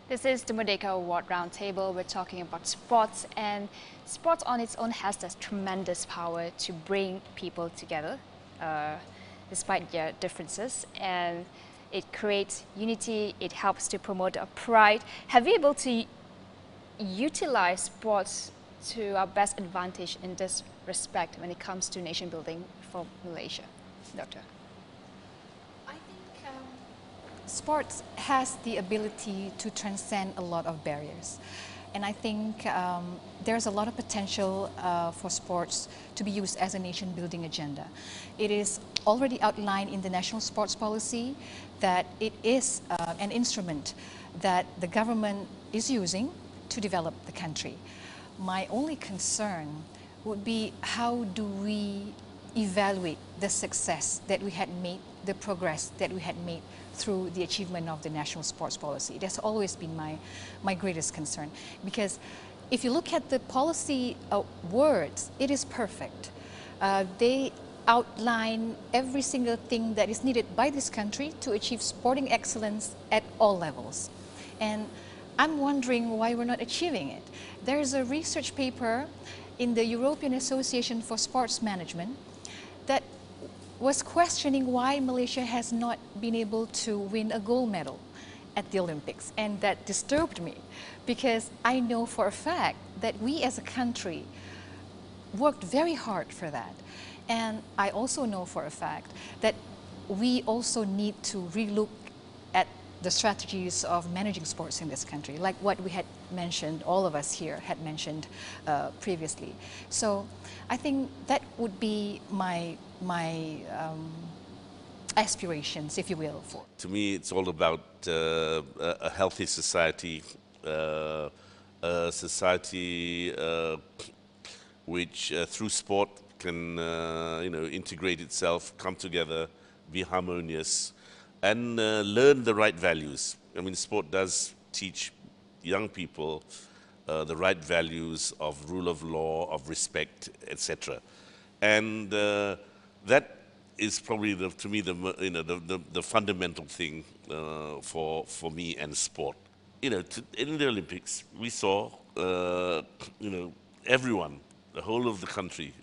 This is the Merdeka Award Roundtable. We're talking about sports, and sports on its own has this tremendous power to bring people together despite their differences, and it creates unity, it helps to promote a pride. Have you been able to utilize sports to our best advantage in this respect when it comes to nation building for Malaysia? Doctor? I think sports has the ability to transcend a lot of barriers. And I think there's a lot of potential for sports to be used as a nation-building agenda. It is already outlined in the National Sports Policy that it is an instrument that the government is using to develop the country. My only concern would be, how do we evaluate the success that we had made, the progress that we had made through the achievement of the National Sports Policy? That's always been my greatest concern. Because if you look at the policy words, it is perfect. They outline every single thing that is needed by this country to achieve sporting excellence at all levels. And I'm wondering why we're not achieving it. There's a research paper in the European Association for Sports Management that was questioning why Malaysia has not been able to win a gold medal at the Olympics. And that disturbed me, because I know for a fact that we as a country worked very hard for that. And I also know for a fact that we also need to relook at the strategies of managing sports in this country, like what we had mentioned, all of us here had mentioned previously. So I think that would be my aspirations, if you will. To me, it's all about a healthy society, a society which through sport can integrate itself, come together, be harmonious, and learn the right values. I mean, sport does teach young people the right values of rule of law, of respect, etc. And that is probably, to me, the fundamental thing for me and sport. In the Olympics, we saw everyone, the whole of the country,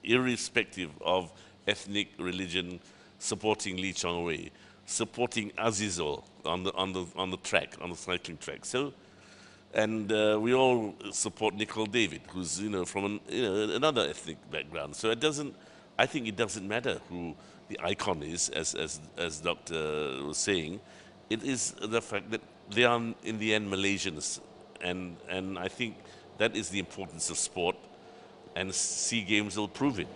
irrespective of ethnic, religion, supporting Lee Chong-wei, supporting Azizul on the track, on the cycling track. So, and we all support Nicole David, who's from another ethnic background. So it doesn't. I think it doesn't matter who the icon is, as Dr. was saying. It is the fact that they are in the end Malaysians, and I think that is the importance of sport, and SEA Games will prove it.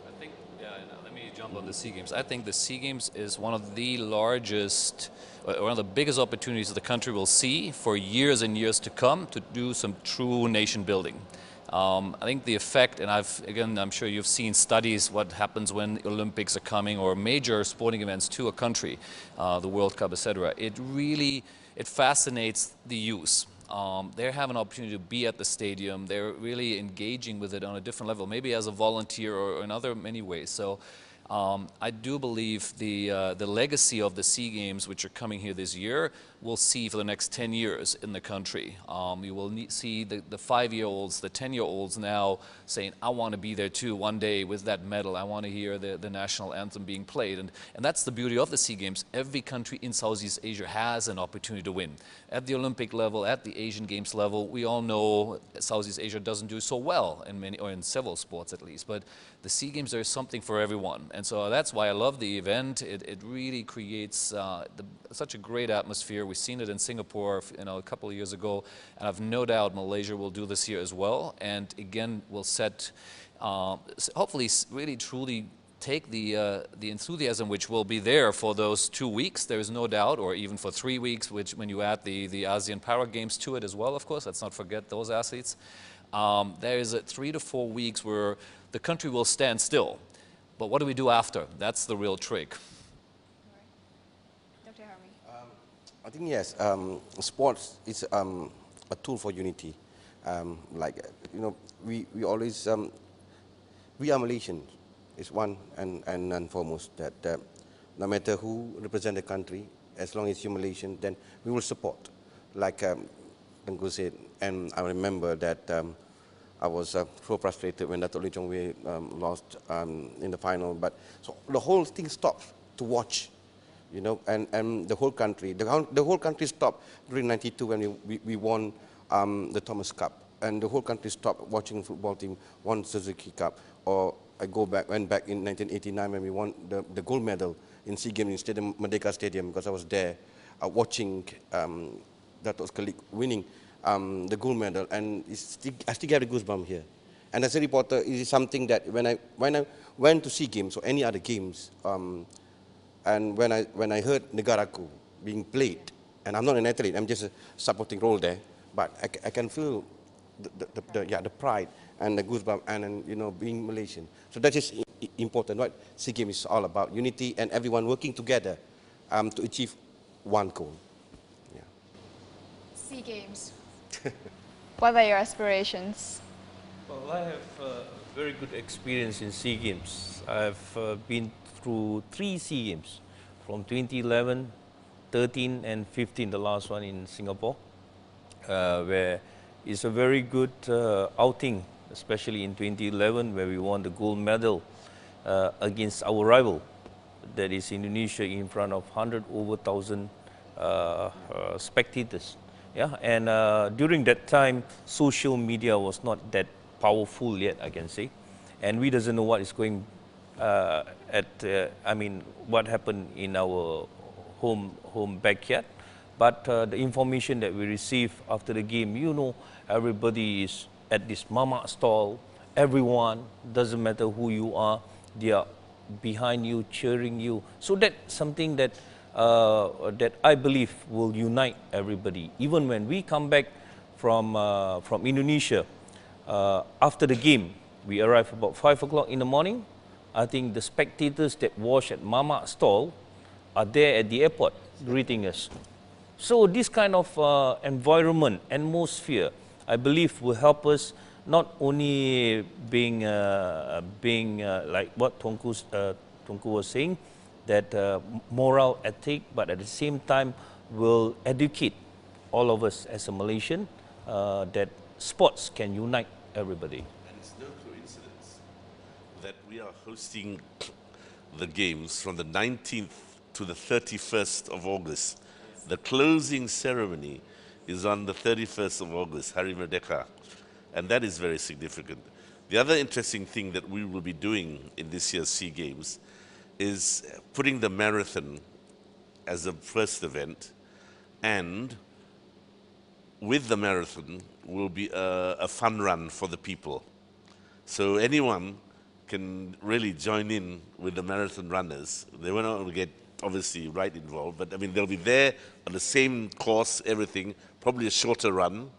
I think, let me jump on the SEA Games. I think the SEA Games is one of the largest, one of the biggest opportunities the country will see for years and years to come to do some true nation building. I think the effect, and I'm sure you've seen studies what happens when Olympics are coming or major sporting events to a country, the World Cup, etc. It fascinates the youth. They have an opportunity to be at the stadium. They're really engaging with it on a different level, maybe as a volunteer or in other many ways. So I do believe the legacy of the SEA Games, which are coming here this year, we'll see for the next 10 years in the country. You will see the 5-year-olds, the 10-year-olds now saying, I want to be there too one day with that medal. I want to hear the national anthem being played. And that's the beauty of the SEA Games. Every country in Southeast Asia has an opportunity to win. At the Olympic level, at the Asian Games level, we all know Southeast Asia doesn't do so well in many, or in several sports at least. But the SEA Games, there's something for everyone. And so that's why I love the event. It really creates such a great atmosphere. We've seen it in Singapore, a couple of years ago, and I've no doubt Malaysia will do this here as well. And again, will set, hopefully, really truly take the enthusiasm which will be there for those 2 weeks. There is no doubt, or even for 3 weeks, which when you add the ASEAN Para Games to it as well, of course. Let's not forget those athletes. There is 3 to 4 weeks where the country will stand still. But what do we do after? That's the real trick. Dr. Harmi. I think yes, sports is a tool for unity. We always, we are Malaysians. It's one and foremost that no matter who represent the country, as long as you're Malaysian, then we will support. like Tunku said, and I remember that I was so frustrated when Datuk Ong lost in the final. But so the whole thing stopped to watch, you know, and the whole country, the whole country stopped during '92 when we won the Thomas Cup, and the whole country stopped watching football team won Suzuki Cup. Or I went back in 1989 when we won the gold medal in SEA Games in Merdeka Stadium, because I was there watching Datuk's colleague winning the gold medal, and I still get a goosebump here. And as a reporter, it is something that when I went to SEA Games or any other games, and when I heard Negaraku being played, and I'm not an athlete, I'm just a supporting role there, but I can feel the pride and the goosebump, and you know, being Malaysian. So that is important. What SEA Games is all about: unity and everyone working together to achieve one goal. Yeah. SEA Games. What are your aspirations? Well, I have a very good experience in SEA Games. I've been through 3 SEA Games, from 2011, 13 and 15, the last one in Singapore, where it's a very good outing, especially in 2011, where we won the gold medal against our rival, that is Indonesia, in front of 100,000 spectators. Yeah, and during that time, social media was not that powerful yet, I can say, and we doesn't know what is going what happened in our home backyard. But the information that we received after the game, you know, everybody is at this mama stall. Everyone, doesn't matter who you are, they are behind you, cheering you. So that's something that that I believe will unite everybody. Even when we come back from Indonesia, after the game, we arrive about 5 o'clock in the morning. I think the spectators that watch at Mama stall are there at the airport greeting us. So this kind of environment, atmosphere, I believe will help us not only being like what Tunku was saying, that moral ethic, but at the same time will educate all of us as a Malaysian that sports can unite everybody. And it's no coincidence that we are hosting the games from the 19th to the 31st of August. The closing ceremony is on the 31st of August, Hari Merdeka, and that is very significant. The other interesting thing that we will be doing in this year's SEA Games is putting the marathon as the first event, and with the marathon will be a fun run for the people. So anyone can really join in with the marathon runners. They will not get obviously right involved, but I mean they'll be there on the same course, everything, probably a shorter run,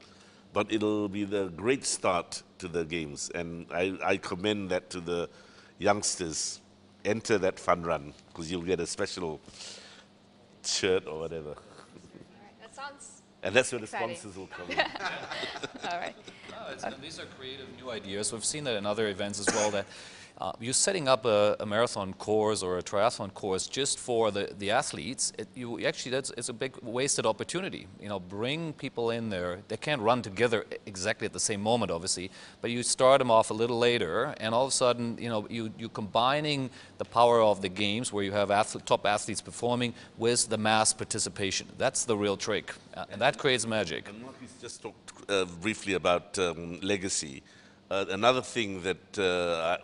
but it'll be the great start to the games, and I commend that to the youngsters. Enter that fun run, because you'll get a special shirt or whatever. All right, that sounds And that's where exciting. The sponsors will come in. All right. And these are creative new ideas. We've seen that in other events as well, that you're setting up a marathon course or a triathlon course just for the athletes. It's a big wasted opportunity. You know, bring people in there. They can't run together exactly at the same moment, obviously, but you start them off a little later, and all of a sudden, you know, you're combining the power of the games, where you have top athletes performing, with the mass participation. That's the real trick, and that creates magic. And Marcus just talked briefly about legacy. Another thing that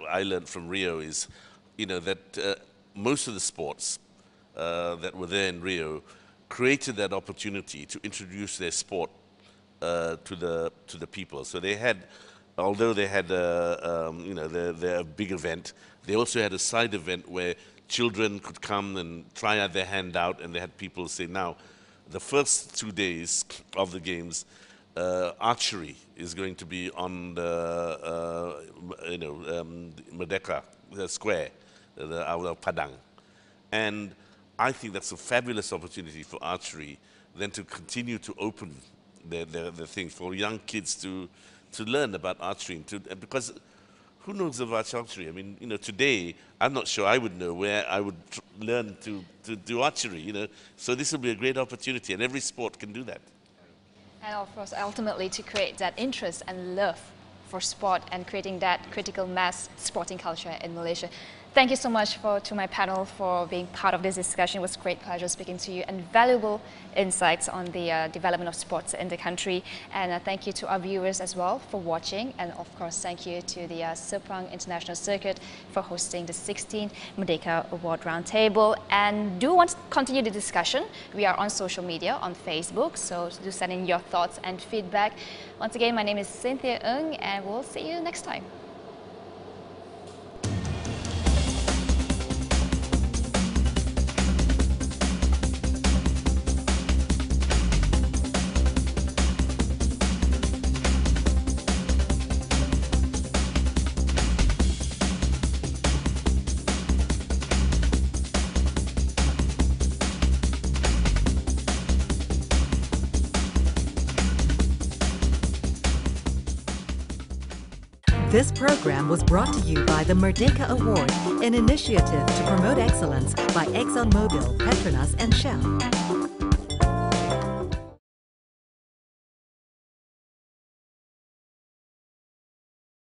I learned from Rio is, you know, that most of the sports that were there in Rio created that opportunity to introduce their sport to the people. So they had, although they had you know, their big event, they also had a side event where children could come and try their hand out, and they had people say, now, the first 2 days of the games, archery is going to be on the Merdeka, the square, our Padang, and I think that's a fabulous opportunity for archery, then to continue to open the thing for young kids to learn about archery, because who knows about archery? I mean, you know, today I'm not sure I would know where I would learn to do archery. You know, so this will be a great opportunity, and every sport can do that. And of course, ultimately to create that interest and love for sport and creating that critical mass sporting culture in Malaysia. Thank you so much to my panel for being part of this discussion. It was a great pleasure speaking to you and valuable insights on the development of sports in the country. And thank you to our viewers as well for watching. And of course, thank you to the Sepang International Circuit for hosting the 16th Merdeka Award Roundtable. And do want to continue the discussion. We are on social media, on Facebook, so do send in your thoughts and feedback. Once again, my name is Cynthia Ng, and we'll see you next time. This program was brought to you by the Merdeka Award, an initiative to promote excellence by ExxonMobil, Petronas and Shell.